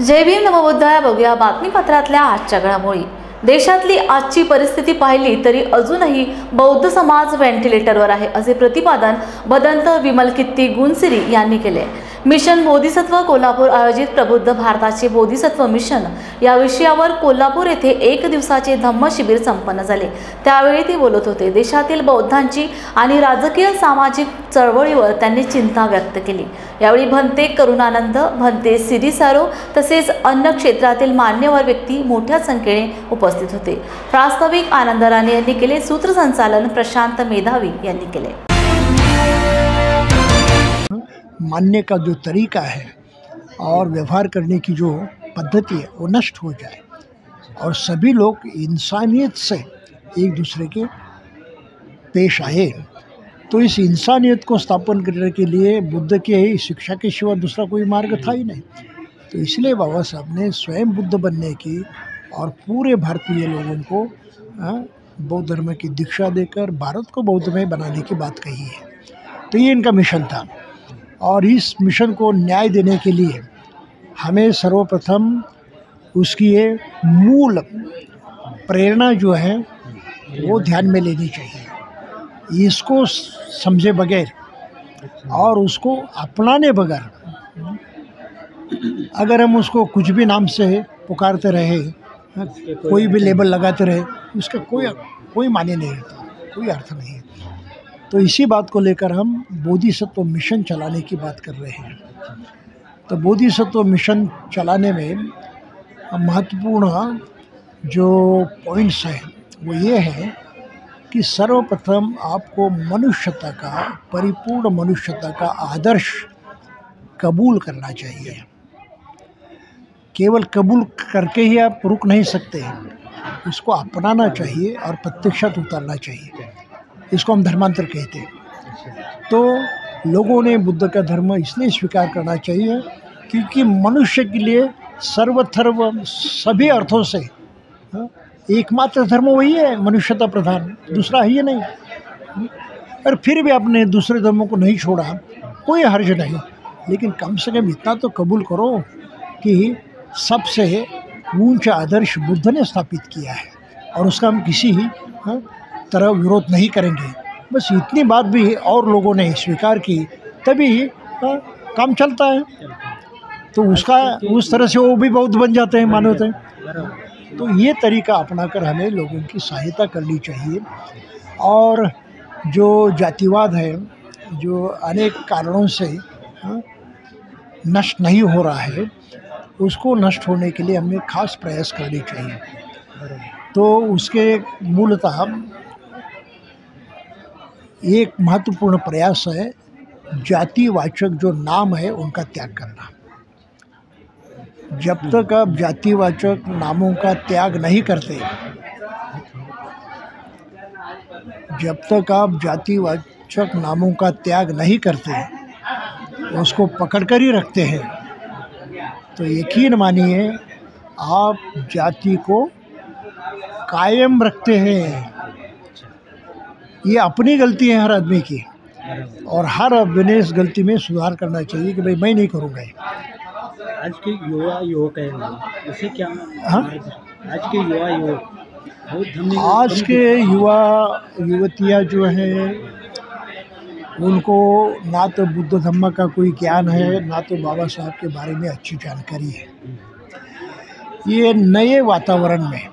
जय भीम नमोबुद्धाय. बघूया बातमीपत्रातल्या आजच्या घडामोडी. देशातली आजची परिस्थिती पाहिली तरी अजूनही बौद्ध समाज व्हेंटिलेटरवर आहे असे प्रतिपादन भदंत विमल कित्ती गुणसिरी यांनी केले. मिशन बोधिसत्व कोल्हापूर आयोजित प्रबुद्ध भारताचे बोधिसत्व मिशन या विषयावर कोल्हापूर येथे एक दिवसाचे धम्म शिबिर संपन्न झाले. त्यावेळी ते बोलत होते. देशातील बौद्धांची आणि राजकीय सामाजिक चळवळीवर त्यांनी चिंता व्यक्त केली. यावेळी भंते करुणानंद, भंते सिरिसारो तसेच अन्य क्षेत्रातील मान्यवर व्यक्ती मोठ्या संख्येने उपस्थित होते. प्रास्ताविक आनंद राणे यांनी केले. सूत्रसंचालन प्रशांत मेधावी यांनी केले. मानने का जो तरीका है और व्यवहार करने की जो पद्धति है वो नष्ट हो जाए और सभी लोग इंसानियत से एक दूसरे के पेश आए, तो इस इंसानियत को स्थापन करने के लिए बुद्ध की शिक्षा के सिवा दूसरा कोई मार्ग था ही नहीं. तो इसलिए बाबा साहब ने स्वयं बुद्ध बनने की और पूरे भारतीय लोगों को बौद्ध धर्म की दीक्षा देकर भारत को बौद्धमय बनाने की बात कही है. तो ये इनका मिशन था और इस मिशन को न्याय देने के लिए हमें सर्वप्रथम उसकी ये मूल प्रेरणा जो है वो ध्यान में लेनी चाहिए. इसको समझे बगैर और उसको अपनाने बगैर अगर हम उसको कुछ भी नाम से पुकारते रहे, कोई भी लेबल लगाते रहे, उसका कोई माने नहीं रहता, कोई अर्थ नहीं है. तो इसी बात को लेकर हम बोधिसत्व मिशन चलाने की बात कर रहे हैं. तो बोधिसत्व मिशन चलाने में महत्वपूर्ण जो पॉइंट्स हैं वो ये है कि सर्वप्रथम आपको मनुष्यता का, परिपूर्ण मनुष्यता का आदर्श कबूल करना चाहिए. केवल कबूल करके ही आप रुक नहीं सकते, उसको अपनाना चाहिए और प्रत्यक्षात उतारना चाहिए. इसको हम धर्मांतर कहते हैं. तो लोगों ने बुद्ध का धर्म इसलिए स्वीकार करना चाहिए क्योंकि मनुष्य के लिए सर्वधर्म सभी अर्थों से एकमात्र धर्म वही है, मनुष्यता प्रधान, दूसरा ही नहीं. और फिर भी आपने दूसरे धर्मों को नहीं छोड़ा, कोई हर्ज नहीं, लेकिन कम से कम इतना तो कबूल करो कि सबसे ऊंचा आदर्श बुद्ध ने स्थापित किया है और उसका हम किसी ही तरह विरोध नहीं करेंगे. बस इतनी बात भी और लोगों ने स्वीकार की तभी काम चलता है. तो उसका उस तरह से वो भी बौद्ध बन जाते हैं, मानते हैं. तो ये तरीका अपनाकर हमें लोगों की सहायता करनी चाहिए. और जो जातिवाद है, जो अनेक कारणों से नष्ट नहीं हो रहा है, उसको नष्ट होने के लिए हमें खास प्रयास करने चाहिए. तो उसके मूलतः एक महत्वपूर्ण प्रयास है जातिवाचक जो नाम है उनका त्याग करना. जब तक आप जातिवाचक नामों का त्याग नहीं करते, जब तक आप जातिवाचक नामों का त्याग नहीं करते, उसको पकड़कर ही रखते हैं, तो यकीन मानिए आप जाति को कायम रखते हैं. ये अपनी गलती है हर आदमी की और हर आदमी ने इस गलती में सुधार करना चाहिए कि भाई मैं नहीं करूँगा. आज के युवक है उसे क्या, आज के युवक आज के युवा युवतियाँ जो हैं उनको ना तो बुद्ध धम्म का कोई ज्ञान है, ना तो बाबा साहब के बारे में अच्छी जानकारी है. ये नए वातावरण में,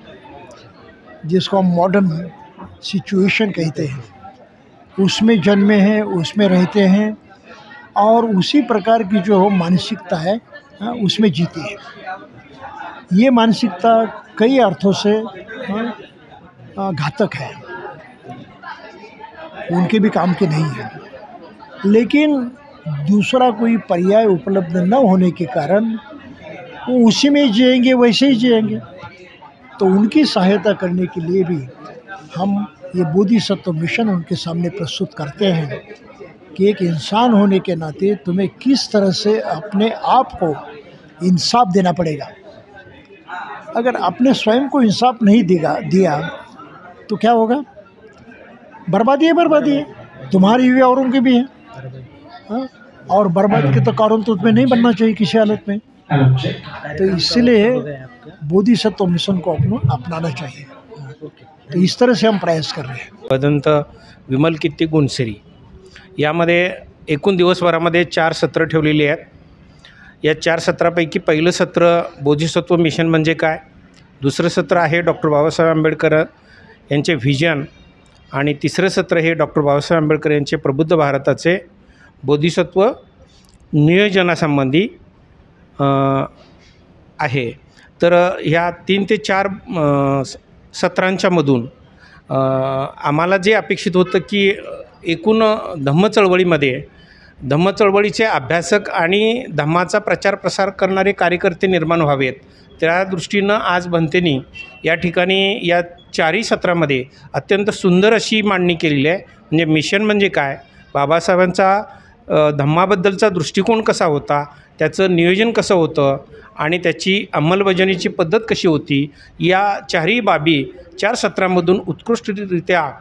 जिसको हम मॉडर्न सिचुएशन कहते हैं, उसमें जन्मे हैं, उसमें रहते हैं और उसी प्रकार की जो मानसिकता है उसमें जीते हैं. ये मानसिकता कई अर्थों से घातक है, उनके भी काम की नहीं है. लेकिन दूसरा कोई पर्याय उपलब्ध न होने के कारण वो उसी में जिएंगे, वैसे ही जिएंगे. तो उनकी सहायता करने के लिए भी हम ये बोधिसत्व मिशन उनके सामने प्रस्तुत करते हैं कि एक इंसान होने के नाते तुम्हें किस तरह से अपने आप को इंसाफ देना पड़ेगा. अगर आपने स्वयं को इंसाफ नहीं दिया तो क्या होगा? बर्बादी है, बर्बादी है. तुम्हारी भी औरों की भी है. और बर्बादी के तो कारण तो तुम्हें नहीं बनना चाहिए किसी हालत में. तो इसलिए बोधिसत्व मिशन को अपनाना चाहिए। तो इस तरह से हम प्रयास कर रहे हैं। भदंत विमल कीर्ती गुणसरी यामध्ये एकूण दिवसभरामध्ये 4 सत्र ठेवलेली आहेत। या 4 सत्रापैकी पहिलं सत्र बोधिसत्व मिशन म्हणजे काय, दुसरं सत्र आहे डॉक्टर बाबासाहेब आंबेडकर यांचे व्हिजन आणि तिसरं सत्र हे डॉक्टर बाबासाहेब आंबेडकर यांचे प्रबुद्ध भारताचे बोधिसत्व नियोजनासंबंधी आहे। तर ह्या 3 ते 4 सत्रांच्यामधून आम्हाला जे अपेक्षित होतं की एकूण धम्म चळवळीचे अभ्यासक आणि धम्माचा प्रचार प्रसार करणारे कार्यकर्ते निर्माण व्हावेत, त्या दृष्टीनं आज भंतेनी या ठिकाणी या 4ही सत्रामध्ये अत्यंत सुंदर अशी मांडणी केलेली आहे। म्हणजे मिशन म्हणजे काय, बाबासाहेबांचा धम्माबद्दलचा दृष्टिकोन कसा होता, त्याचं नियोजन कसं होतं आणि त्याची अंमलबजावणीची पद्धत कशी होती, या 4ही बाबी 4 सत्रांमधून उत्कृष्टरित्या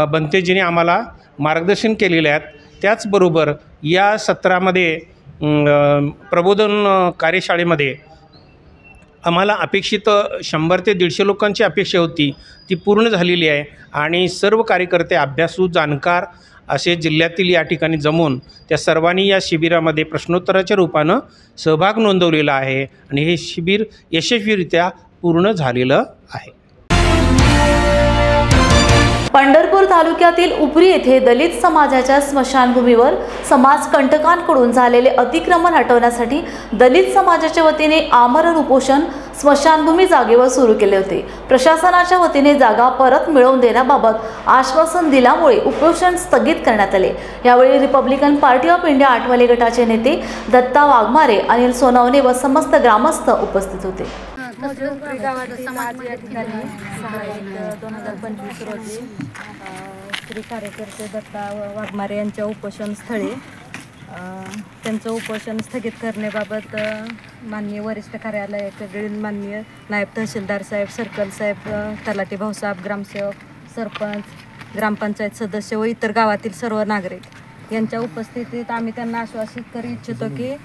भंतेजीने आम्हाला मार्गदर्शन केलेले आहेत। त्याचबरोबर या सत्रामध्ये प्रबोधन कार्यशाळेमध्ये आम्हाला अपेक्षित 100 ते 150 लोकांची अपेक्षा होती, ती पूर्ण झालेली आहे आणि सर्व कार्यकर्ते अभ्यासू जाणकार असे जिल्ह्यातील या ठिकाणी जमून त्या सर्वांनी या शिबिरामध्ये प्रश्नोत्तराच्या रूपानं सहभाग नोंदवलेला आहे आणि हे शिबिर यशस्वीरित्या पूर्ण झालेलं आहे। पंढरपूर तालुक्यातील उपरी येथे दलित समाजाच्या स्मशानभूमीवर समाजकंटकांकडून झालेले अतिक्रमण हटवण्यासाठी दलित समाजाच्या वतीने आमरण उपोषण स्मशानभूमी जागेवर सुरू केले होते। प्रशासनाच्या वतीने जागा परत मिळवून देण्याबाबत आश्वासन दिल्यामुळे उपोषण स्थगित करण्यात आले। यावेळी Republican party of India Athawale गटाचे नेते दत्ता वाघमारे, अनिल सोनवणे व समस्त ग्रामस्थ उपस्थित होते। उपरी गावातील समाज या ठिकाणी 6/1/2025 रोजी श्री कार्यकर्ते दत्ता वाघमारे यांच्या उपोषण स्थळी त्यांचं उपोषण स्थगित करण्याबाबत माननीय वरिष्ठ कार्यालयाकडील माननीय नायब तहसीलदार साहेब, सर्कल साहेब, तलाठी भाऊसाहेब, ग्रामसेवक, सरपंच, ग्रामपंचायत सदस्य व इतर गावातील सर्व नागरिक यांच्या उपस्थितीत आम्ही त्यांना आश्वासित करू इच्छितो की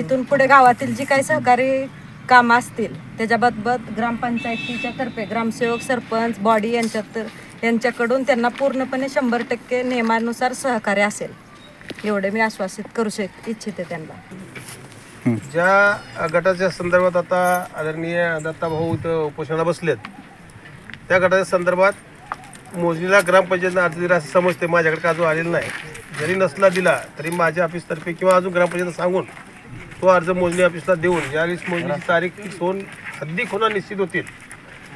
इथून पुढे गावातील जी काही सहकारी कामं असतील त्याच्याबाबत ग्रामपंचायतीच्या तर्फे ग्रामसेवक, सरपंच, बॉडी यांच्याकडून त्यांना पूर्णपणे 100% नियमानुसार सहकार्य असेल एवढे मी आश्वासित करू इच्छिते त्यांना। ज्या गटाच्या संदर्भात आता आदरणीय दत्ता भाऊ इथं उपोषणाला बसलेत, त्या गटाच्या संदर्भात मोजणीला ग्रामपंचायतीनं अर्ज दिला असं समजते, माझ्याकडे का अजून आलेला नाही। जरी नसला दिला तरी माझ्या ऑफिसतर्फे किंवा अजून ग्रामपंचायतीला सांगून तो अर्ज मोजणी ऑफिसला देऊन ज्यावेळेस मोजणीची तारीख फिक्स होऊन हद्दी खुणा निश्चित होतील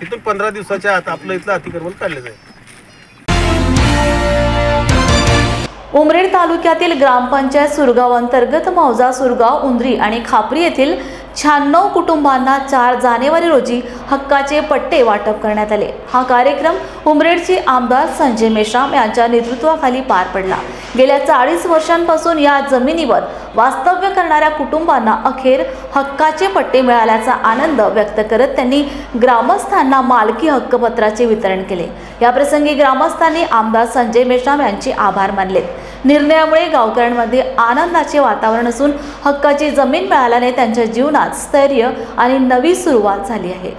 तिथून 15 दिवसाच्या आत आपलं इथलं अतिक्रमण काढलं जाईल। उमरेड तालुक्यातील ग्रामपंचायत सुरगाव अंतर्गत मौजा, सुरगाव, उंद्री आणि खापरी येथील 96 कुटुंबांना 4 जानेवारी रोजी हक्काचे पट्टे वाटप करण्यात आले। हा कार्यक्रम उमरेडचे आमदार संजय मेश्राम यांच्या नेतृत्वाखाली पार पडला। गेल्या 40 वर्षांपासून या जमिनीवर वास्तव्य करणाऱ्या कुटुंबांना अखेर हक्काचे पट्टे मिळाल्याचा आनंद व्यक्त करत त्यांनी ग्रामस्थांना मालकी हक्कपत्राचे वितरण केले। याप्रसंगी ग्रामस्थांनी आमदार संजय मेश्राम यांचे आभार मानलेत। निर्णयामुळे गावकऱ्यांमध्ये आनंदाचे वातावरण असून हक्काची जमीन मिळाल्याने त्यांच्या जीवनात स्थैर्य आणि नवी सुरुवात झाली आहे।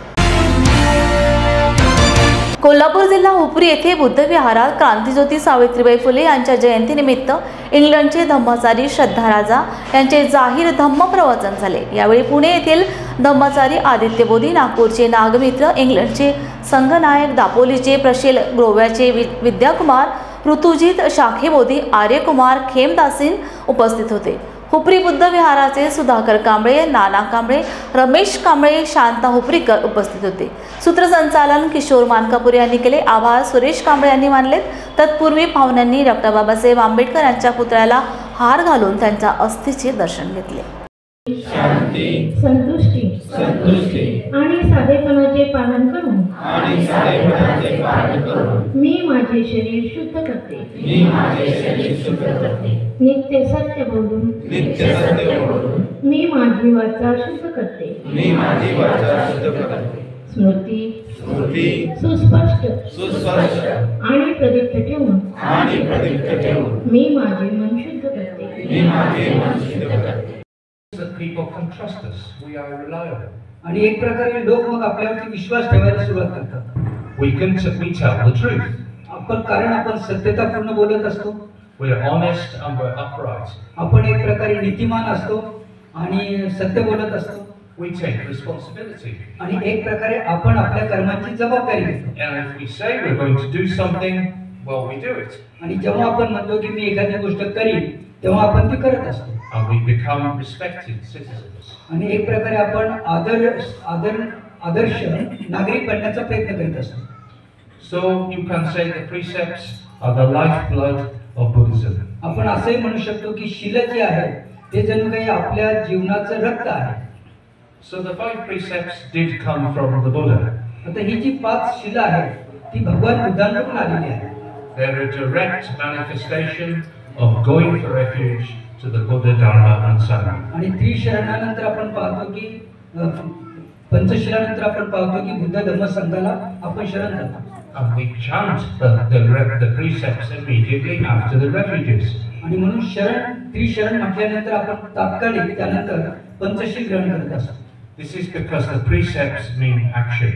कोल्हापूर जिल्हा उपरी येथे बुद्ध विहारात क्रांतिज्योती सावित्रीबाई फुले यांच्या जयंतीनिमित्त इंग्लंडचे धम्माचारी श्रद्धा राजा यांचे जाहीर धम्म प्रवचन झाले। यावेळी पुणे येथील धम्माचारी आदित्य बोधी, नागपूरचे नागमित्र, इंग्लंडचे संघनायक, दापोलीचे प्रशील, गोव्याचे विद्याकुमार, ऋतुजित शाखेबोधी, आर्यकुमार खेमदासीन उपस्थित होते। हुपरी बुद्ध विहाराचे सुधाकर कांबळे, नाना कांबळे, रमेश कांबळे, शांता हुपरीकर उपस्थित होते। सूत्रसंचालन किशोर मानकापूर यांनी केले। आभार सुरेश कांबळे यांनी मानलेत। तत्पूर्वी पाहुण्यांनी डॉक्टर बाबासाहेब आंबेडकर यांच्या पुतळ्याला हार घालून त्यांच्या अस्थीचे दर्शन घेतले। शांती, संतुष्टी आणि साधेपणाचे पालन करून मी माझे शरीर शुद्ध करते, नित्य सत्य बोलून मी माझी वाचा शुद्ध करते, स्मृती सुस्पष्ट आणि प्रदीप्त ठेवून मी माझे मन शुद्ध करते। That people can trust us. We are reliable. आणि एक प्रकारे लोक मग आपल्यावरती विश्वास ठेवायला सुरुवात करतात. We tell the truth. आपण कारण आपण सत्यतापूर्ण बोलत असतो. We are honest and we're upright. आपण एक प्रकारे नीतिमान असतो आणि सत्य बोलत असतो. We take responsibility. आणि एक प्रकारे आपण आपल्या कर्माची जबाबदारी घेतो. And if we say we're going to do something, well, we do it. आणि जेव्हा आपण म्हणतो की मी एखादी गोष्ट करीन, तेव्हा आपण ती करत असतो. And we become respected citizens. आणि एक प्रकारे आपण आदर्श नागरिक बनण्याचा प्रयत्न करीत असतो. So you can say the precepts are the lifeblood of Buddhism. आपण असंही म्हणू शकतो की शील जे आहे ते जणू काही आपल्या जीवनाचं रक्त आहे. So the 5 precepts did come from the Buddha. आता ही जी 5 शील आहे ती भगवान बुद्धांकडून आलेली आहे. They're a direct manifestation of going for refuge to the Buddha, Dharma and Sangha. आणि त्रिशरणानंतर आपण पाहतो की पंचशिलानंतर आपण पाहतो की बुद्ध धम्म संघाला आपण शरण जातो. And we chant the precepts immediately after the refuges. आणि म्हणून त्रिशरण म्हटल्यानंतर आपण तात्कालिक त्यानंतर पंचशील ग्रहण करत असतो. This is because the precepts mean action.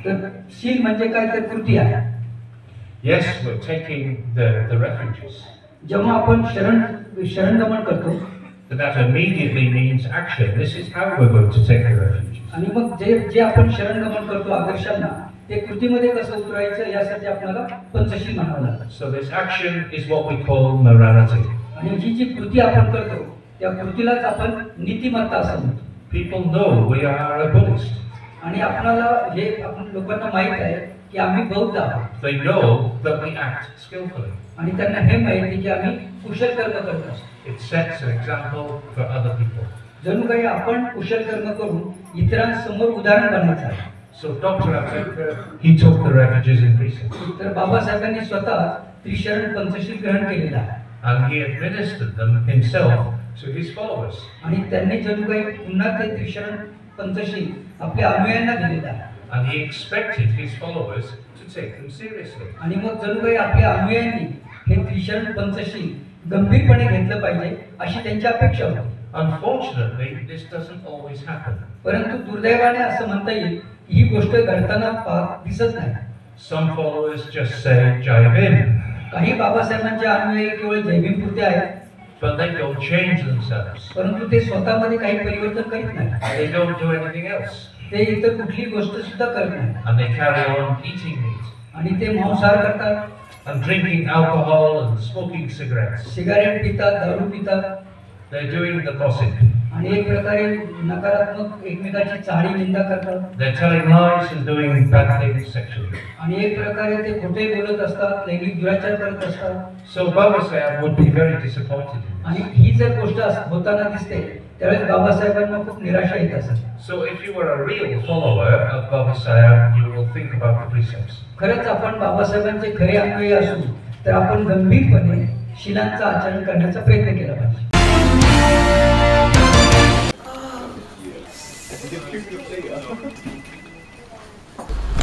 तर शील म्हणजे काय तर कृती आहे. Yes, we're taking the refuges. जेव्हा आपण शरणगमन करतो, that immediately means action. This is how we're going to take the refuges. आणि मग जे आपण शरणगमन करतो आदर्शांना ते कृतीमध्ये कसं उतरायचं यासाठी आपल्याला पंचशील म्हणावं लागतं. So this action is what we call morality. आणि जी कृती आपण करतो त्या कृतीलाच आपण नीतिमत्ता असं म्हणतो. People know we are a Buddhist. आणि आपल्याला हे आपण लोकांना माहित आहे की आम्ही बौद्ध आहोत. They know that we act skillfully. आणि त्यांना हे माहिती की आम्ही कुशल कर्म करत असतो. It sets an example for other people. जणू काही आपण कुशल कर्म करून इतरांसमोर उदाहरण बनायचं आहे. So Dr. Ambedkar, he took the refuges in precepts. तर बाबासाहेबांनी स्वतः त्रिशरण पंचशील ग्रहण केलेला आहे. And he administered them himself to his followers. आणि त्यांनी जणू काही पुन्हा ते त्रिशरण पंचशील आपल्या अनुयायांना दिलेला आहे. And he expected his followers to take them seriously. आणि मग जणू काही आपल्या अनुयायांनी हे त्रिशरण पंचशील गंभीरपणे घेतलं पाहिजे अशी त्यांची अपेक्षा होती. Unfortunately, this doesn't always happen. परंतु दुर्दैवाने असं म्हणता येईल ही गोष्ट घडताना दिसत नाही. Some followers just say Jai Bhim. काही बाबासाहेबांचे अनुयायी केवळ जयभीम पुरते आहेत. But they don't change themselves. परंतु ते स्वतःमध्ये काही परिवर्तन करीत नाही. They don't do anything else. ते इतर कुठली गोष्ट सुद्धा करत नाही. And they carry on eating meat. आणि ते मांसाहार करतात. And drinking alcohol and smoking cigarettes. Cigarette पितात, दारू पितात. They're doing the gossip. आणि एक प्रकारे नकारात्मक एकमेकाची चाळी निंदा करतात. They're telling lies and doing bad things sexually. आणि एक प्रकारे ते खोटे बोलत असतात, लैंगिक दुराचार करत असतात. So Baba Sahib would be very disappointed in this. आणि ही जर गोष्ट होताना दिसते त्यावेळेस बाबासाहेबांना खूप निराशा येत असते. So if you were a real follower of Baba Sahib, you will think about the precepts. खरंच आपण बाबासाहेबांचे खरे अनुयायी असू तर आपण गंभीरपणे शिलांचं आचरण करण्याचा प्रयत्न केला पाहिजे.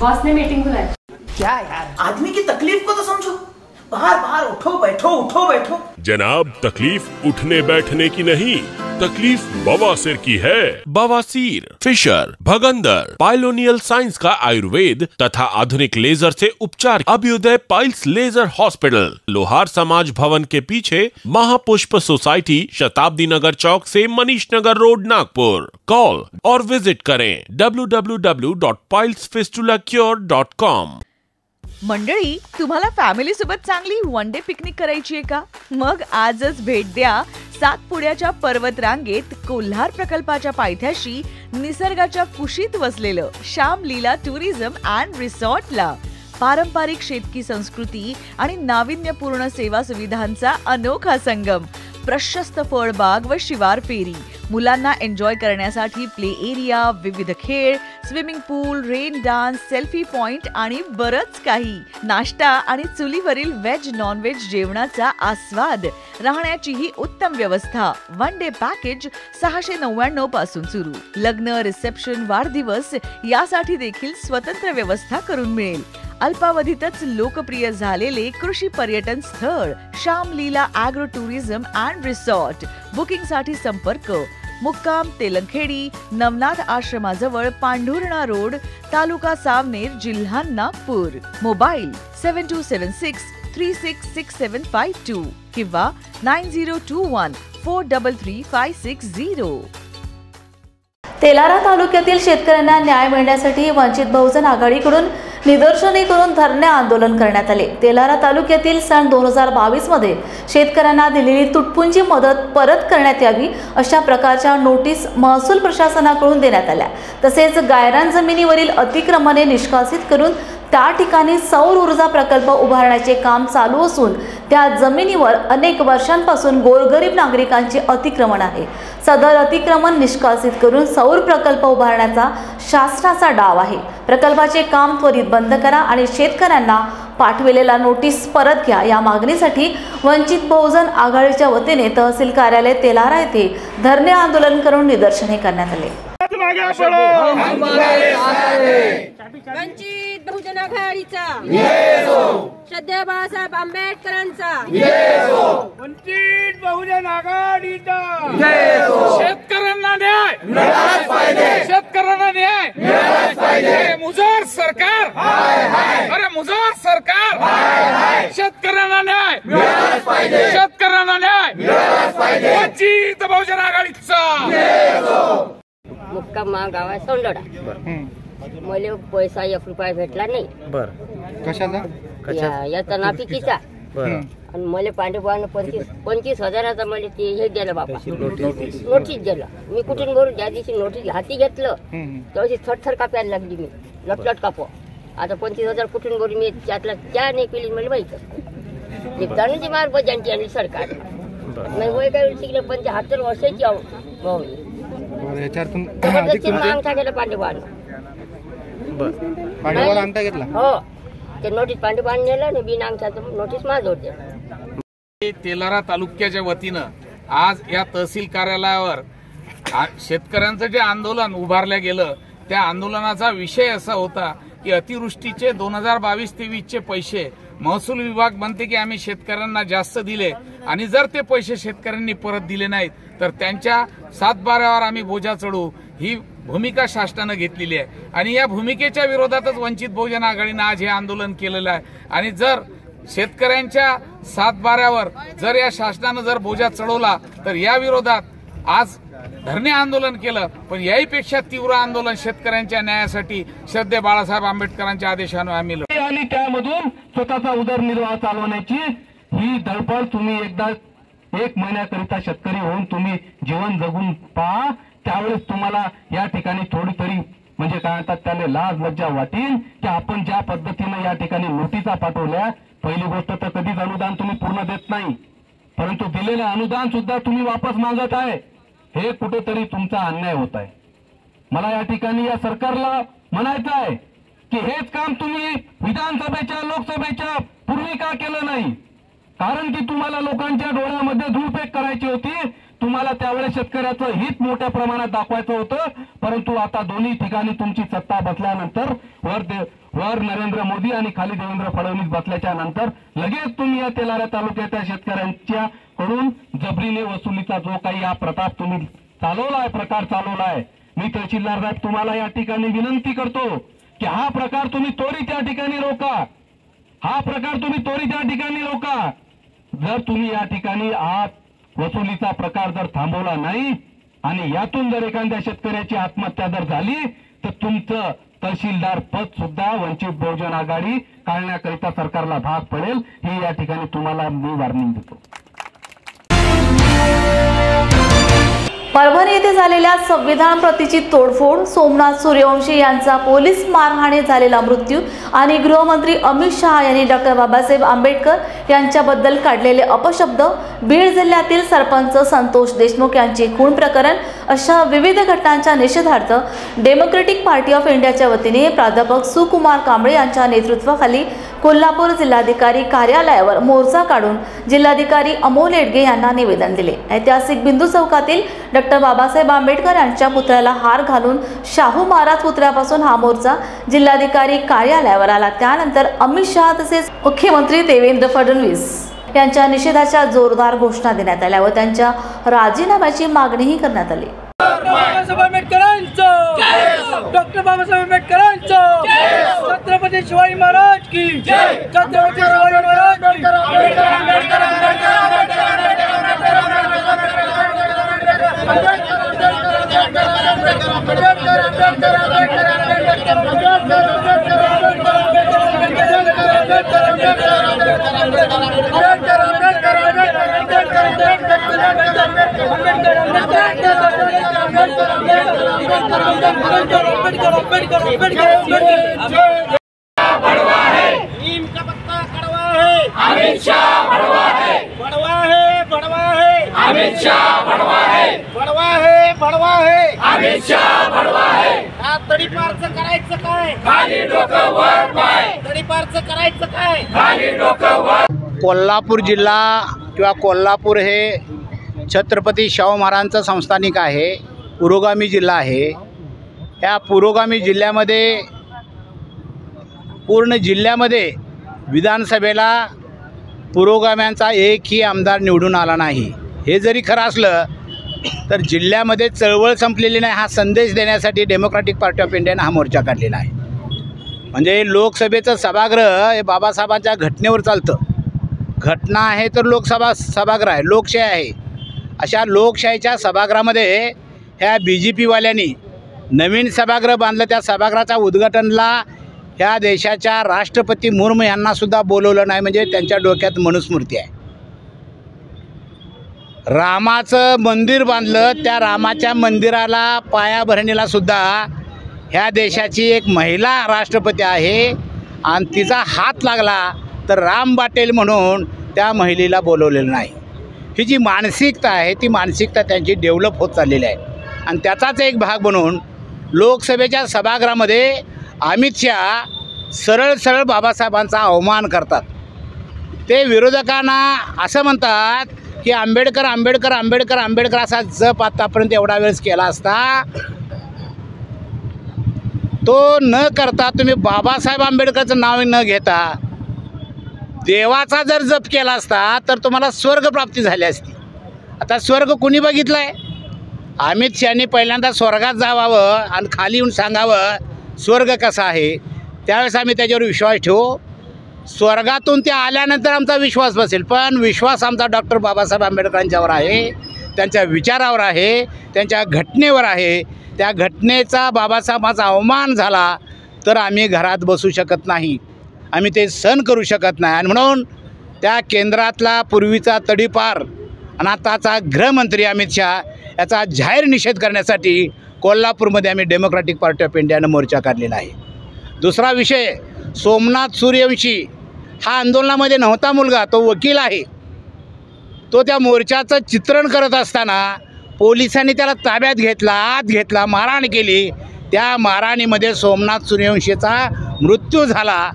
बॉस ने मीटिंग बुलाई. क्या यार, आदमी की तकलीफ को तो समझो. बाहर बाहर उठो बैठो. जनाब, तकलीफ उठने बैठने की नहीं, तकलीफ बवासीर की है। बवासीर, फिशर, भगंदर, पाइलोनियल साइंस का आयुर्वेद तथा आधुनिक लेजर से उपचार। अभ्युदय पाइल्स लेजर हॉस्पिटल, लोहार समाज भवन के पीछे, महापुष्प सोसाइटी, शताब्दी नगर चौक से मनीष नगर रोड, नागपुर। कॉल और विजिट करें www.pilesfistulacure.com। मंडळी, तुम्हाला फॅमिली सोबत चांगली वन डे पिकनिक करायची आहे का? मग आजच भेट द्या सातपुड्याच्या पर्वत रांगेत कोल्हार प्रकल्पाच्या पायथ्याशी निसर्गाच्या कुशीत वसलेलं श्याम लीला टुरिझम अँड रिसॉर्टला। पारंपरिक शेतकी संस्कृती आणि नाविन्यपूर्ण सेवा सुविधांचा अनोखा संगम, प्रशस्त फळबाग व शिवार फेरी, मुलांना एन्जॉय करण्यासाठी प्ले एरिया, विविध खेळ, स्विमिंग पूल, रेन डान्स, सेल्फी पॉइंट आणि बरंच काही। नाश्ता आणि चुलीवरील व्हेज नॉन व्हेज जेवणाचा आस्वाद, राहण्याची ही उत्तम व्यवस्था। वन डे पॅकेज 699 पासून सुरू। लग्न, रिसेप्शन, वाढदिवस यासाठी देखील स्वतंत्र व्यवस्था करून मिळेल। अल्पावधीतच लोकप्रिय झालेले कृषी पर्यटन स्थळ Shyam Leela agro tourism and resort. Booking साठी संपर्क मुक्काम तेलंखेडी, नवनाथ आश्रमाजवळ पांढुर्णा रोड, तालुका सावनेर, जिल्हा नागपूर. मोबाईल 7276366752 किंवा 9021433560. तेलारा तालुक्यातील शेतकऱ्यांना न्याय मिळण्यासाठी वंचित बहुजन आघाडीकडून निदर्शने करून धरणे आंदोलन करण्यात आले. तेलारा तालुक्यातील सन 2022 मध्ये शेतकऱ्यांना दिलेली तुटपुंजी मदत परत करण्यात यावी अशा प्रकारच्या नोटीस महसूल प्रशासनाकडून देण्यात आल्या. तसेच गायरान जमिनीवरील अतिक्रमणे निष्कासित करून त्या ठिकाणी सौर ऊर्जा प्रकल्प उभारण्याचे काम चालू असून त्या जमिनीवर अनेक वर्षांपासून गोरगरीब नागरिकांचे अतिक्रमण आहे. सदर अतिक्रमण निष्कासित करून सौर प्रकल्प उभारण्याचा शासनाचा डाव आहे. प्रकल्पाचे काम त्वरित बंद करा आणि शेतकऱ्यांना पाठविलेला नोटीस परत घ्या या मागणीसाठी वंचित बहुजन आघाडीच्या वतीने तहसील कार्यालय तेलारा येथे धरणे आंदोलन करून निदर्शने करण्यात आले. वंचित बहुजन आघाडीचा श्रद्धेय बाळासाहेब आंबेडकरांचा वंचित बहुजन आघाडीचा शेतकऱ्यांना न्याय मिळालाच पाहिजे. शेतकऱ्यांना न्याय मिळालाच पाहिजे. मुजोर सरकार अरे मुजोर सरकार शेतकऱ्यांना न्याय मिळालाच पाहिजे. शेतकऱ्यांना न्याय मिळालाच पाहिजे. वंचित बहुजन आघाडीचा मुक्काम गावात सोंडोडा. मला पैसा 1 रुपया भेटला नाही. बर कशाचा? याचा नापिकीचा. आणि मला पांडेबानं 25,000चा मला ते हे दिलं बाबा नोटीस दिलं. मी कुठून भरून ज्या दिवशी नोटीस हाती घेतलं त्यावेळी थरथर कापायला लागली. मी लटलट कापो. आता 25,000 कुठून भरून मी त्यातला त्या नाही केली मला माहित. एक जणांची मार बजांची आणि सरकार नाही वय काय शिकले 75 वर्षाची पांडेवाला अंगठा घेतला. हो ते नोटीस पांडेबान नेलं आणि बिन अंगठाचं नोटीस माझं. तेलारा तालुक्याच्या वतीनं आज या तहसील कार्यालयावर शेतकऱ्यांचं जे आंदोलन उभारलं गेलं त्या आंदोलनाचा विषय असा होता की अतिवृष्टीचे 2022-23चे पैसे महसूल विभाग म्हणते की आम्ही शेतकऱ्यांना जास्त दिले आणि जर ते पैसे शेतकऱ्यांनी परत दिले नाहीत तर त्यांच्या 7/12वर आम्ही बोजा चढू ही भूमिका शासनानं घेतलेली आहे. आणि या भूमिकेच्या विरोधातच वंचित बहुजन आघाडीनं आज हे आंदोलन केलेलं आहे. आणि जर शेतकऱ्यांच्या 7/12वर जर या शासनानं जर बोजा चढवला तर या विरोधात आज धरणे आंदोलन केलं. पण याहीपेक्षा तीव्र आंदोलन शेतकऱ्यांच्या न्यायासाठी श्रद्धेय बाळासाहेब आंबेडकरांच्या आदेशानं आम्ही आणि त्यामधून स्वतःचा उदरनिर्वाह चालवण्याची ही धडपड तुम्ही एकदा 1 महिन्याकरिता शेतकरी होऊन तुम्ही जीवन जगून पहा. त्यावेळेस तुम्हाला या ठिकाणी थोडी तरी म्हणजे काय म्हणतात त्याने लाज लज्जा वाटेल की आपण ज्या पद्धतीने या ठिकाणी नोटिसा पाठवल्या. पहिली गोष्ट तर कधीच अनुदान तुम्ही पूर्ण देत नाही परंतु दिलेलं अनुदान सुद्धा तुम्ही वापस मागत आहे. हे कुठेतरी तुमचा अन्याय होत आहे. मला या ठिकाणी या सरकारला म्हणायचं आहे की हेच काम तुम्ही विधानसभेच्या लोकसभेच्या पूर्वी का केलं नाही. कारण की तुम्हाला लोकांच्या डोळ्यामध्ये धूळफेक करायची होती. तुम्हाला त्यावेळेस शेतकऱ्याचं हित मोठ्या प्रमाणात दाखवायचं होतं. परंतु आता दोन्ही ठिकाणी तुमची सत्ता बसल्यानंतर वर नरेंद्र मोदी आणि खाली देवेंद्र फडणवीस बसल्याच्या नंतर लगेच तुम्ही या तेलारा तालुक्याच्या शेतकऱ्यांच्या कडून जबरीने वसुलीचा जो काही हा प्रताप तुम्ही चालवलाय प्रकार चालवलाय. मी तहसीलदार साहेब तुम्हाला या ठिकाणी विनंती करतो की हा प्रकार तुम्ही त्वरित या ठिकाणी रोका. हा प्रकार तुम्ही त्वरित या ठिकाणी रोका. जर तुम्ही या ठिकाणी वसुलीचा प्रकार जर थांबवला नाही आणि यातून जर एखाद्या शेतकऱ्याची आत्महत्या जर झाली तर तुमचं तहसीलदार पद सुद्धा वंचित बहुजन आघाडी काढण्याकरिता सरकारला भाग पडेल. ही या ठिकाणी तुम्हाला मी वॉर्निंग देतो. परभणी येथे झालेल्या संविधान प्रतीची तोडफोड, सोमनाथ सूर्यवंशी यांचा पोलीस मारहाणीत झालेला मृत्यू आणि गृहमंत्री अमित शहा यांनी डॉक्टर बाबासाहेब आंबेडकर यांच्याबद्दल काढलेले अपशब्द, बीड जिल्ह्यातील सरपंच संतोष देशमुख यांचे खून प्रकरण अशा विविध घटनांच्या निषेधार्थ डेमोक्रेटिक पार्टी ऑफ इंडियाच्या वतीने प्राध्यापक सुकुमार कांबळे यांच्या नेतृत्वाखाली कोल्हापूर जिल्हाधिकारी कार्यालयावर मोर्चा काढून जिल्हाधिकारी अमोल येडगे यांना निवेदन दिले. ऐतिहासिक बिंदू चौकातील डॉक्टर बाबासाहेब आंबेडकर यांच्या पुतळ्याला हार घालून शाहू महाराज पुतळ्यापासून हा मोर्चा जिल्हाधिकारी कार्यालयावर आला. त्यानंतर अमित शहा तसेच मुख्यमंत्री देवेंद्र फडणवीस यांच्या निषेधाच्या जोरदार घोषणा देण्यात आल्या व त्यांच्या राजीनाम्याची मागणीही करण्यात आली. बाबासाहेब आंबेडकरांचं, डॉक्टर बाबासाहेब आंबेडकरांचं, छत्रपती शिवाजी महाराज की जय, छत्रपती शिवाजी महाराज की नीम का पत्ता कड़वा है, अमित शाह बड़वा है, बड़वा है, बड़वा है, अमित शाह बड़वा है, बड़वा है, बड़वा है, अमित शाह बड़वा है। तडीपारचं करायचं काय, खाली डोकं वर पाय, तडीपारचं करायचं काय, खाली डोकं वर। कोल्हापूर जिल्हा किंवा कोल्हापूर हे छत्रपती शाहू महाराजांचं संस्थानिक आहे, पुरोगामी जिल्हा आहे। या पुरोगामी जिल्ह्यामध्ये पूर्ण जिल्ह्यामध्ये विधानसभेला पुरोगाम्यांचा एकही आमदार निवडून आला नाही। हे जरी खरं असलं तर जिल्ह्यामध्ये चळवळ संपलेली नाही हा संदेश देण्यासाठी डेमोक्रॅटिक पार्टी ऑफ इंडियानं हा मोर्चा काढलेला आहे। म्हणजे लोकसभेचं सभागृह हे बाबासाहेबांच्या घटनेवर चालतं, घटना आहे तर लोकसभा सभागृह आहे, लोकशाही आहे। अशा लोकशाहीच्या सभागृहामध्ये ह्या BJP वाल्यांनी नवीन सभागृह बांधलं, त्या सभागृहाच्या उद्घाटनला ह्या देशाच्या राष्ट्रपती मुर्मू यांनासुद्धा बोलवलं नाही, म्हणजे त्यांच्या डोक्यात मनुस्मृती आहे। रामाचं मंदिर बांधलं, त्या रामाच्या मंदिराला पायाभरणीला सुद्धा ह्या देशाची एक महिला राष्ट्रपती आहे आणि तिचा हात लागला तर राम बाटेल म्हणून त्या महिलेला बोलवलेलं नाही। ही जी मानसिकता आहे ती मानसिकता त्यांची डेव्हलप होत चाललेली आहे आणि त्याचाच एक भाग म्हणून लोकसभेच्या सभागृहामध्ये अमित शाह सरळ सरळ बाबासाहेबांचा अवमान करतात। ते विरोधकांना असं म्हणतात की आंबेडकर आंबेडकर आंबेडकर आंबेडकर असा जप आतापर्यंत एवढा वेळेस केला असता, तो न करता तुम्ही बाबासाहेब आंबेडकरचं नाव न घेता देवाचा जर जप केला असता तर तुम्हाला स्वर्ग प्राप्ती झाली असती। आता स्वर्ग कुणी बघितलं आहे? अमित शहानी पहिल्यांदा स्वर्गात जावावं आणि खाली येऊन सांगावं स्वर्ग कसा आहे, त्यावेळेस आम्ही त्याच्यावर विश्वास ठेवू। स्वर्गातून ते आल्यानंतर आमचा विश्वास बसेल, पण विश्वास आमचा डॉक्टर बाबासाहेब आंबेडकरांच्यावर आहे, त्यांच्या विचारावर आहे, त्यांच्या घटनेवर आहे। त्या घटनेचा बाबासाहेबांचा अवमान झाला तर आम्ही घरात बसू शकत नाही, आम्ही ते सहन करू शकत नाही। आणि म्हणून त्या केंद्रातला पूर्वीचा तडीपार आणि आताचा गृहमंत्री अमित शहा याचा जाहीर निषेध करण्यासाठी कोल्हापूरमध्ये आम्ही डेमोक्रॅटिक पार्टी ऑफ इंडियानं मोर्चा काढलेला आहे। दुसरा विषय, सोमनाथ सूर्यवंशी हा आंदोलनामध्ये नव्हता मुलगा, तो वकील आहे। तो त्या मोर्चाचं चित्रण करत असताना पोलिसांनी त्याला ताब्यात घेतला, आत घेतला, मारहाण केली। त्या मारहाणीमध्ये सोमनाथ सूर्यवंशीचा मृत्यू झाला।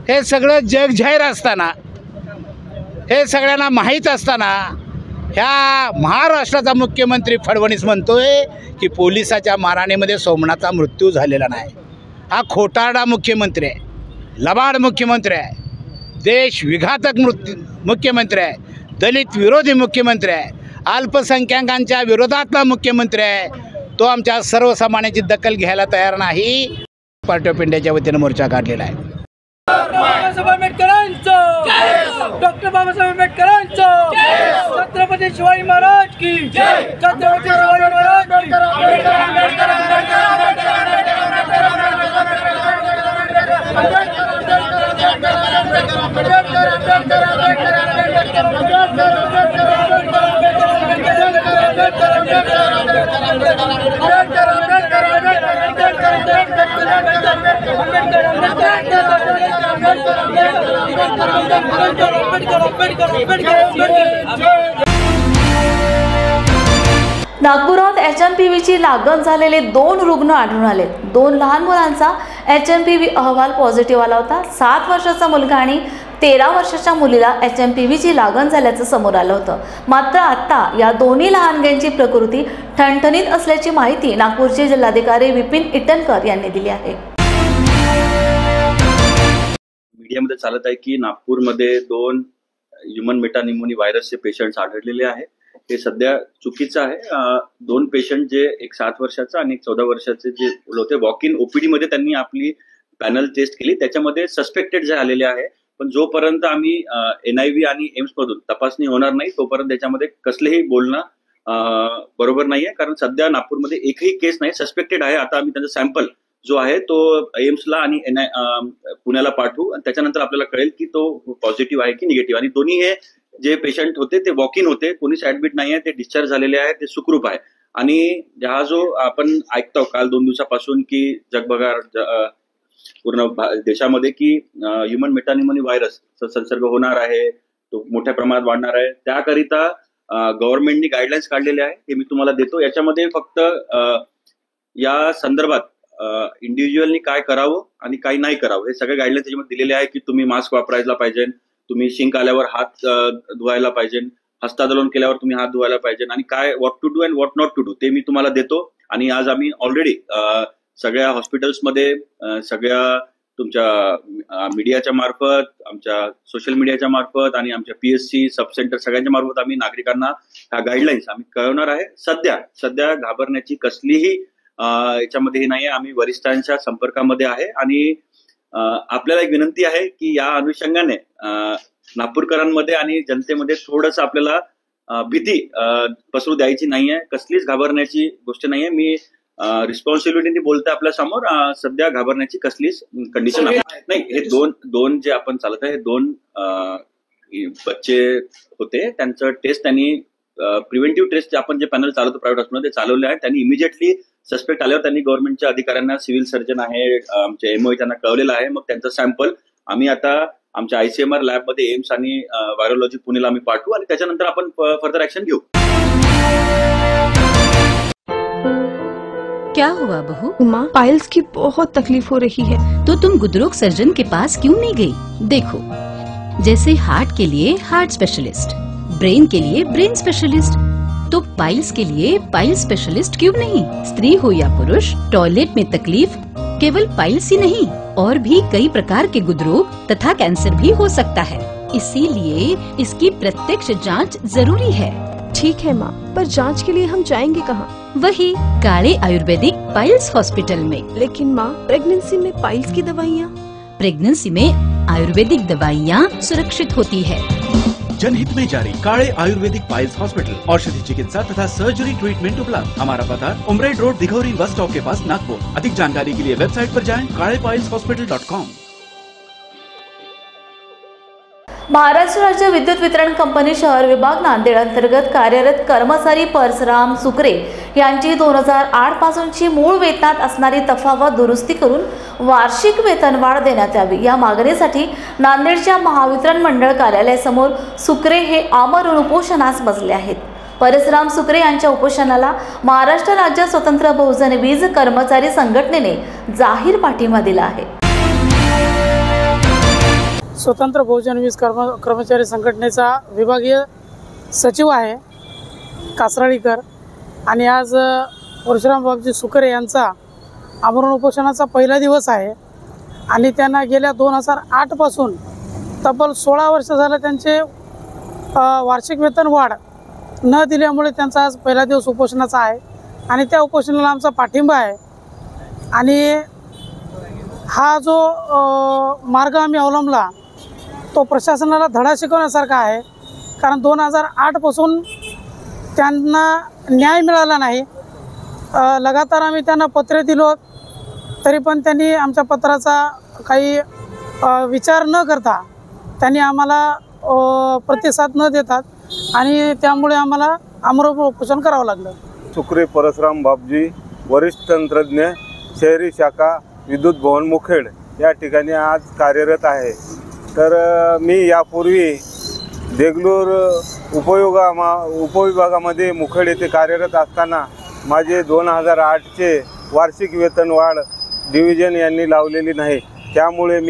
हे सगळं जग जाहीर असताना, हे सगळ्यांना माहीत असताना ह्या महाराष्ट्राचा मुख्यमंत्री फडणवीस म्हणतोय की पोलिसाच्या मारहाणीमध्ये सोमनाथचा मृत्यू झालेला नाही। हा खोटारडा मुख्यमंत्री आहे, लबाड मुख्यमंत्री आहे, देश विघातक मुख्यमंत्री आहे, दलित विरोधी मुख्यमंत्री आहे, अल्पसंख्याकांच्या विरोधातला मुख्यमंत्री आहे। तो आमच्या सर्वसामान्यांची दखल घ्यायला तयार नाही। पार्टी ऑफ इंडियाच्या वतीनं मोर्चा काढलेला आहे। बाबासाहेब आंबेडकरांचं, डॉक्टर बाबासाहेब आंबेडकरांचं, छत्रपती शिवाजी महाराज की जय, छत्रपती शिवाजी महाराज की नागपुरात HMPVची लागण झालेले 2 रुग्ण आढळून आले। 2 लहान मुलांचा HMPV अहवाल पॉझिटिव्ह आला होता। 7 वर्षाचा मुलगा आणि 13 वर्षाच्या मुलीला HMPVची लागण झाल्याचं समोर आलं होतं। मात्र आता या दोन्ही लहानग्यांची प्रकृती ठणठणीत असल्याची माहिती नागपूरचे जिल्हाधिकारी विपिन इटनकर यांनी दिली आहे। मीडियामध्ये चालत आहे की नागपूरमध्ये 2 ह्युमन मेटानिमोनी व्हायरसचे पेशंट्स आढळलेले आहेत। हे सध्या चुकीचं आहे. 2 पेशंट जे एक 7 वर्षाचा आणि एक 14 वर्षाचे जे होते वॉक इन ओपीडी मध्ये त्यांनी आपली पॅनल टेस्ट केली, त्याच्यामध्ये सस्पेक्टेड जे आलेले आहे. पण जोपर्यंत आम्ही NIV आणि एम्स मधून तपासणी होणार नाही तोपर्यंत त्याच्यामध्ये कसलेही बोलणं बरोबर नाहीये. कारण सध्या नागपूरमध्ये एकही केस नाही, सस्पेक्टेड आहे. आता आम्ही त्यांचा सॅम्पल जो आहे तो एम्सला आणि पुण्याला पाठवू आणि त्याच्यानंतर आपल्याला कळेल की तो पॉझिटिव्ह आहे की निगेटिव्ह. आणि दोन्ही हे जे पेशंट होते ते वॉक इन होते, कोणीच ऍडमिट नाही आहे, ते डिस्चार्ज झालेले आहे, ते सुखरूप आहे. आणि हा जो आपण ऐकतो काल 2 दिवसापासून की जगभरात पूर्ण देशामध्ये की ह्युमन मेटानिमोनी व्हायरसचा संसर्ग होणार आहे, तो मोठ्या प्रमाणात वाढणार आहे, त्याकरिता गव्हर्नमेंटनी गाईडलाईन्स काढलेले आहे. हे मी तुम्हाला देतो. याच्यामध्ये फक्त या संदर्भात इंडिव्हिज्युअलनी काय करावं आणि काय नाही करावं हे सगळे गाईडलाईन्स त्याच्यामध्ये दिलेले आहे. की तुम्ही मास्क वापरायला पाहिजे, तुम्ही शिंक आल्यावर हात धुवायला पाहिजे, हस्तांदोलन केल्यावर तुम्ही हात धुवायला पाहिजे, आणि काय what to do and what not to do ते मी तुम्हाला देतो. आणि आज आम्ही ऑलरेडी सगळ्या हॉस्पिटल्समध्ये, सगळ्या तुमच्या मीडियाच्या मार्फत, आमच्या सोशल मीडियाच्या मार्फत आणि आमच्या PSC सब सेंटर सगळ्यांच्या मार्फत आम्ही नागरिकांना ह्या गाईडलाईन्स आम्ही कळवणार आहे. सध्या घाबरण्याची कसलीही याच्यामध्ये हे नाही आहे. आम्ही वरिष्ठांच्या संपर्कामध्ये आहे आणि आपल्याला एक विनंती आहे की या अनुषंगाने नागपूरकरांमध्ये आणि जनतेमध्ये थोडस आपल्याला भीती पसरू द्यायची नाहीये. कसलीच घाबरण्याची गोष्ट नाहीये. मी रिस्पॉन्सिबिलिटीने बोलतोय आपल्या समोर. सध्या घाबरण्याची कसलीच कंडिशन नाही. हे दोन जे आपण चालत आहे, हे 2 बच्चे होते, त्यांचं टेस्ट त्यांनी प्रिव्हेंटिव्ह टेस्ट आपण जे पॅनल चालवतो प्रायव्हेट हॉस्पिटल ते चालवले आहे. त्यांनी इमिजिएटली सस्पेक्ट आल्यावर त्यांनी गव्हर्नमेंटच्या अधिकाऱ्यांना, सिव्हिल सर्जन आहे, आमचे MO त्यांना कळवलेलं आहे. मग त्यांचं सॅम्पल आम्ही आता आमच्या ICMR लॅबमध्ये एम्स आणि व्हायरोलॉजी पुणेला आम्ही पाठवू आणि त्याच्यानंतर आपण फर्दर ऍक्शन घेऊ. क्या हुआ बहू? माँ, पाइल्स की बहुत तकलीफ हो रही है। तो तुम गुदरोग सर्जन के पास क्यों नहीं गई? देखो, जैसे हार्ट के लिए हार्ट स्पेशलिस्ट, ब्रेन के लिए ब्रेन स्पेशलिस्ट, तो पाइल्स के लिए पाइल स्पेशलिस्ट क्यों नहीं? स्त्री हो या पुरुष, टॉयलेट में तकलीफ केवल पाइल्स ही नहीं और भी कई प्रकार के गुदरोग तथा कैंसर भी हो सकता है। इसीलिए इसकी प्रत्यक्ष जांच जरूरी है। ठीक है माँ, पर जांच के लिए हम जाएंगे कहाँ? वही काले आयुर्वेदिक पाइल्स हॉस्पिटल में। लेकिन माँ, प्रेगनेंसी में पाइल्स की दवाइयाँ? प्रेगनेंसी में आयुर्वेदिक दवाइयाँ सुरक्षित होती है। जनहित में जारी काले आयुर्वेदिक पाइल्स हॉस्पिटल, औषधि चिकित्सा तथा सर्जरी ट्रीटमेंट उपलब्ध। हमारा पता उमरेड रोड, दिघौरी बस स्टॉप के पास, नागपुर। अधिक जानकारी के लिए वेबसाइट पर जाएं kalepailshospital.com। महाराष्ट्र राज्य विद्युत वितरण कंपनी शहर विभाग नांदेड अंतर्गत कार्यरत कर्मचारी परसराम सुकरे यांची 2008 पासूनची मूळ वेतनात असणारी तफावत दुरुस्ती करून वार्षिक वेतनवाढ देण्यात यावी या मागणीसाठी नांदेडच्या महावितरण मंडळ कार्यालयासमोर सुकरे हे आमरण उपोषणास बसले आहेत। परसराम सुकरे यांच्या उपोषणाला महाराष्ट्र राज्य स्वतंत्र बहुजन वीज कर्मचारी संघटनेने जाहीर पाठिंबा दिला आहे। स्वतंत्र बहुजन वीज कर्मचारी संघटनेचा विभागीय सचिव आहे कासराळीकर, आणि आज परशुराम बाबजी सुकरे यांचा आमरण उपोषणाचा पहिला दिवस आहे आणि त्यांना गेल्या 2008 पासून तब्बल 16 वर्ष झालं त्यांचे वार्षिक वेतन वाढ न दिल्यामुळे त्यांचा आज पहिला दिवस उपोषणाचा आहे आणि त्या उपोषणाला आमचा पाठिंबा आहे। आणि हा जो मार्ग आम्ही अवलंबला तो प्रशासनाला धडा शिकवण्यासारखा आहे, कारण 2008 पासून त्यांना न्याय मिळाला नाही। लगातार आम्ही त्यांना पत्रे दिलो तरी पण त्यांनी आमच्या पत्राचा काही विचार न करता त्यांनी आम्हाला प्रतिसाद न देतात आणि त्यामुळे आम्हाला आमरण उपोषण करावं लागलं। सुकरे परसराम बाबजी, वरिष्ठ तंत्रज्ञ, शहरी शाखा, विद्युत भवन मुखेड या ठिकाणी आज कार्यरत आहे। तर मी यापूर्वी देगलूर उपविभागामध्ये मुखेड येथे कार्यरत असताना माझे 2008चे वार्षिक वेतनवाढ डिव्हिजन यांनी लावलेली नाही। त्यामुळे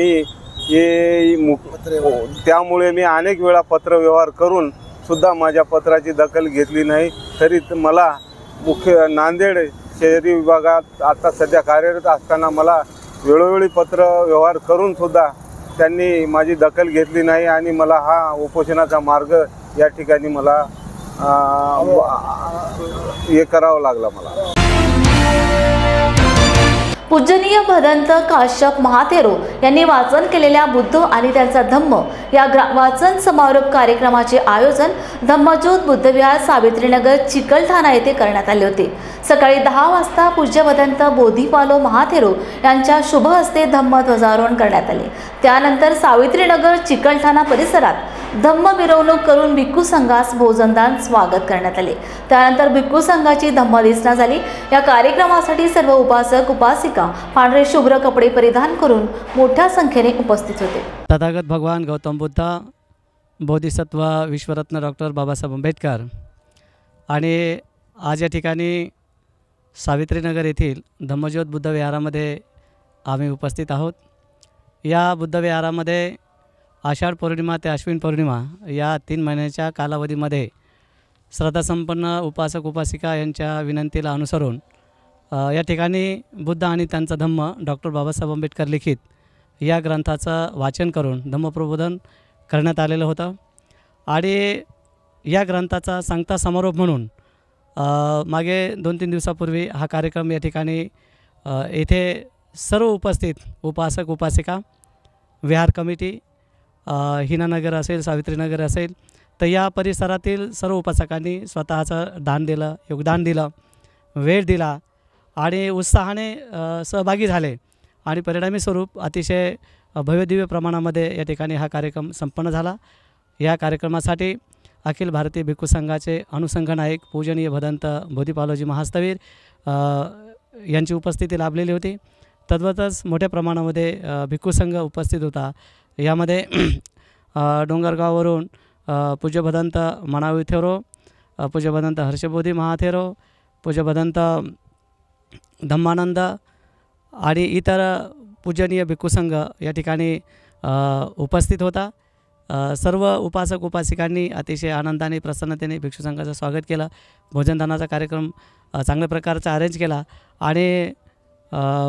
मी अनेक वेळा पत्रव्यवहार करून सुद्धा माझ्या पत्राची दखल घेतली नाही। तरी मला नांदेड शहरी विभागात आता सध्या कार्यरत असताना मला वेळोवेळी पत्रव्यवहार करून सुद्धा त्यांनी माझी दखल घेतली नाही आणि मला हा उपोषणाचा मार्ग या ठिकाणी मला हे करावं लागलं मला. पूजनीय भदंत काश्यप महाथेरो यांनी वाचन केलेल्या बुद्ध आणि त्यांचा धम्म या वाचन समारोप कार्यक्रमाचे आयोजन धम्मज्योत बुद्धविहार सावित्रीनगर चिकलठाणा येथे करण्यात आले होते. सकाळी 10 वाजता पूज्य भदंत बोधिपालो महाथेरो यांच्या शुभ हस्ते धम्म ध्वजारोहण करण्यात आले. त्यानंतर सावित्रीनगर चिकलठाणा परिसरात धम्म मिरवणूक करून भिक्खू संघास भोजनदान स्वागत करण्यात आले. त्यानंतर भिक्खू संघाची धम्मदेसना झाली. या कार्यक्रमासाठी सर्व उपासक उपासिका पांढरे शुभ्र कपडे परिधान करून मोठ्या संख्येने उपस्थित होते. तथागत भगवान गौतम बुद्ध, बोधिसत्व विश्वरत्न डॉक्टर बाबासाहेब आंबेडकर आणि आज या ठिकाणी सावित्रीनगर येथील धम्मज्योत बुद्ध विहारामध्ये आम्ही उपस्थित आहोत. या बुद्ध विहारामध्ये आषाढ पौर्णिमा ते अश्विन पौर्णिमा या 3 महिन्याच्या कालावधीमध्ये श्रद्धासंपन्न उपासक उपासिका यांच्या विनंतीला अनुसरून या ठिकाणी बुद्ध आणि त्यांचा धम्म डॉक्टर बाबासाहेब आंबेडकर लिखित या ग्रंथाचं वाचन करून धम्मप्रबोधन करण्यात आलेलं होतं. आणि या ग्रंथाचा सांगता समारोप म्हणून मागे 2-3 दिवसापूर्वी हा कार्यक्रम या ठिकाणी येथे सर्व उपस्थित उपासक उपासिका, विहार कमिटी, हिनानगर असेल, सावित्रीनगर असेल, तर या परिसरातील सर्व उपासकांनी स्वतःचं दान दिलं, योगदान दिलं, वेळ दिला आणि उत्साहाने सहभागी झाले आणि परिणामी स्वरूप अतिशय भव्यदिव्य प्रमाणामध्ये या ठिकाणी हा कार्यक्रम संपन्न झाला. या कार्यक्रमासाठी अखिल भारतीय भिक्खू संघाचे अनुसंघ नायक पूजनीय भदंत बोधिपालोजी महास्थवीर यांची उपस्थिती लाभलेली होती. तद्वतच मोठ्या प्रमाणामध्ये भिक्खू संघ उपस्थित होता. यामध्ये डोंगरगाववरून पूज्य भदंत मनावी थेरो, पूज्य भदंत हर्षबोधी महाथेरो, पूज्य भदंत धम्मानंद आणि इतर पूजनीय भिक्खू संघ या ठिकाणी उपस्थित होता. सर्व उपासक उपासिकांनी अतिशय आनंदाने प्रसन्नतेने भिक्षू संघाचं स्वागत केलं. भोजनदानाचा कार्यक्रम चांगल्या प्रकारचा अरेंज केला आणि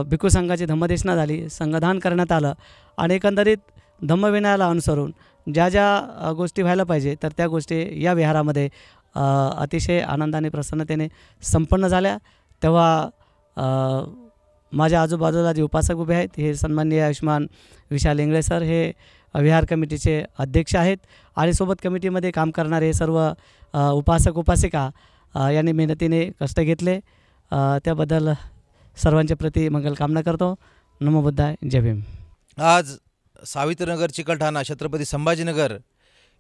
भिक्खू संघाची धम्मदेसना झाली, संघदान करण्यात आलं आणि एकंदरीत धम्मविनयाला अनुसरून ज्या ज्या गोष्टी व्हायला पाहिजे तर त्या गोष्टी या विहारामध्ये अतिशय आनंदाने प्रसन्नतेने संपन्न झाल्या. तेव्हा माझ्या आजूबाजूला जे उपासक उभे आहेत हे सन्माननीय आयुष्मान विशाल इंगळे सर हे विहार कमिटीचे अध्यक्ष आहेत आणि सोबत कमिटीमध्ये काम करणारे सर्व उपासक उपासिका यांनी मेहनतीने कष्ट घेतले. त्याबद्दल सर्वांच्या प्रति मंगल कामना करतो. नमो बुद्धाय, जय भीम. आज सावित्रीनगर चिकलठाणा छत्रपती संभाजीनगर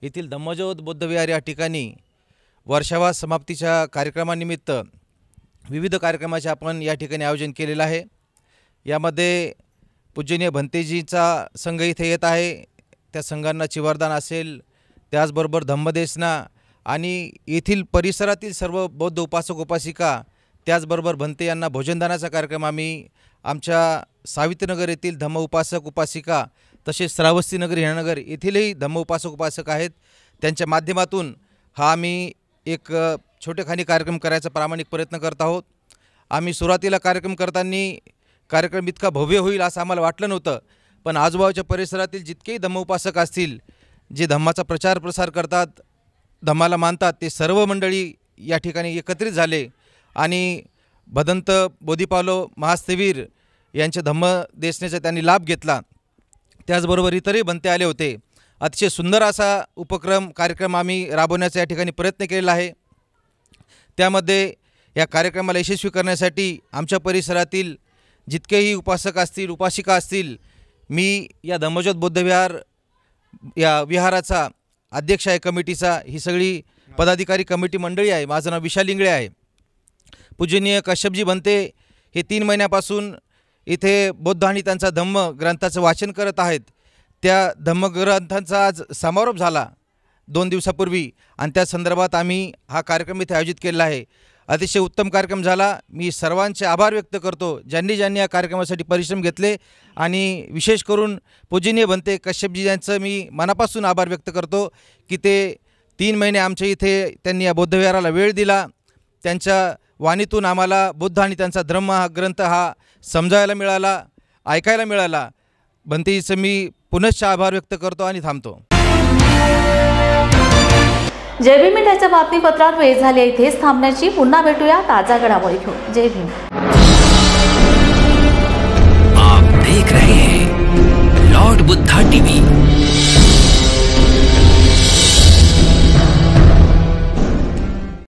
येथील धम्मज्योत बुद्धविहार या ठिकाणी वर्षावास समाप्तीच्या कार्यक्रमानिमित्त विविध कार्यक्रमाचे आपण या ठिकाणी आयोजन केलेलं आहे. यामध्ये पूजनीय भंतेजीचा संघ इथे येत आहे. त्या संघांना चिवरदान असेल, त्याचबरोबर धम्मदेसना आणि येथील परिसरातील सर्व बौद्ध उपासक उपासिका, त्याचबरोबर भंते यांना भोजनदानाचा कार्यक्रम आम्ही आमच्या सावित्रीनगर येथील धम्म उपासक उपासिका तसेच श्रावस्तीनगर हिनानगर येथीलही धम्म उपासक उपासक आहेत. त्यांच्या माध्यमातून हा आम्ही एक छोटेखानी कार्यक्रम करायचा प्रामाणिक प्रयत्न करत आहोत. आम्ही सुरुवातीला कार्यक्रम करताना कार्यक्रम इतका भव्य होईल असं आम्हाला वाटलं नव्हतं, पण आजूबाजूच्या परिसरातील जितकेही धम्म उपासक असतील, जे धम्माचा प्रचार प्रसार करतात, धम्माला मानतात, ते सर्व मंडळी या ठिकाणी एकत्रित झाले आणि भदंत बोधिपालो महास्थवीर यांच्या धम्मदेसनेचा त्यांनी लाभ घेतला. त्याचबरोबर इतरही भंते आले होते. अतिशय सुंदर असा उपक्रम कार्यक्रम आम्ही राबवण्याचा या ठिकाणी प्रयत्न केलेला आहे. त्यामध्ये या कार्यक्रमाला यशस्वी करण्यासाठी आमच्या परिसरातील जितकेही उपासक असतील, उपासिका असतील, मी या धम्मज्योत बुद्धविहार या विहाराचा अध्यक्ष आहे कमिटीचा. ही सगळी पदाधिकारी कमिटी मंडळी आहे. माझं नाव विशाल इंगळे आहे. पूजनीय कश्यपजी भंते हे 3 महिन्यापासून इथे बौद्ध आणि त्यांचा धम्म ग्रंथाचं वाचन करत आहेत. त्या धम्मग्रंथांचा आज समारोप झाला 2 दिवसापूर्वी आणि त्या संदर्भात आम्ही हा कार्यक्रम इथे आयोजित केलेला आहे. अतिशय उत्तम कार्यक्रम झाला. मी सर्वांचे आभार व्यक्त करतो ज्यांनी या कार्यक्रमासाठी परिश्रम घेतले आणि विशेष करून पूजनीय भंते कश्यपजी यांचं मी मनापासून आभार व्यक्त करतो की ते 3 महिने आमच्या इथे त्यांनी या बौद्धविहाराला वेळ दिला. त्यांच्या वाणीतून आम्हाला बुद्ध आणि त्यांचा धम्म हा ग्रंथ हा समजायला मिळाला, ऐकायला मिळाला. भंतेजीचं मी पुनश्च आभार व्यक्त करतो आणि थांबतो. जय भीम इंडियाच्या बातमीपत्रात वेळ झाली इथेच थांबण्याची. पुन्हा भेटूया ताजा घडामोडी घेऊन. जय भीम.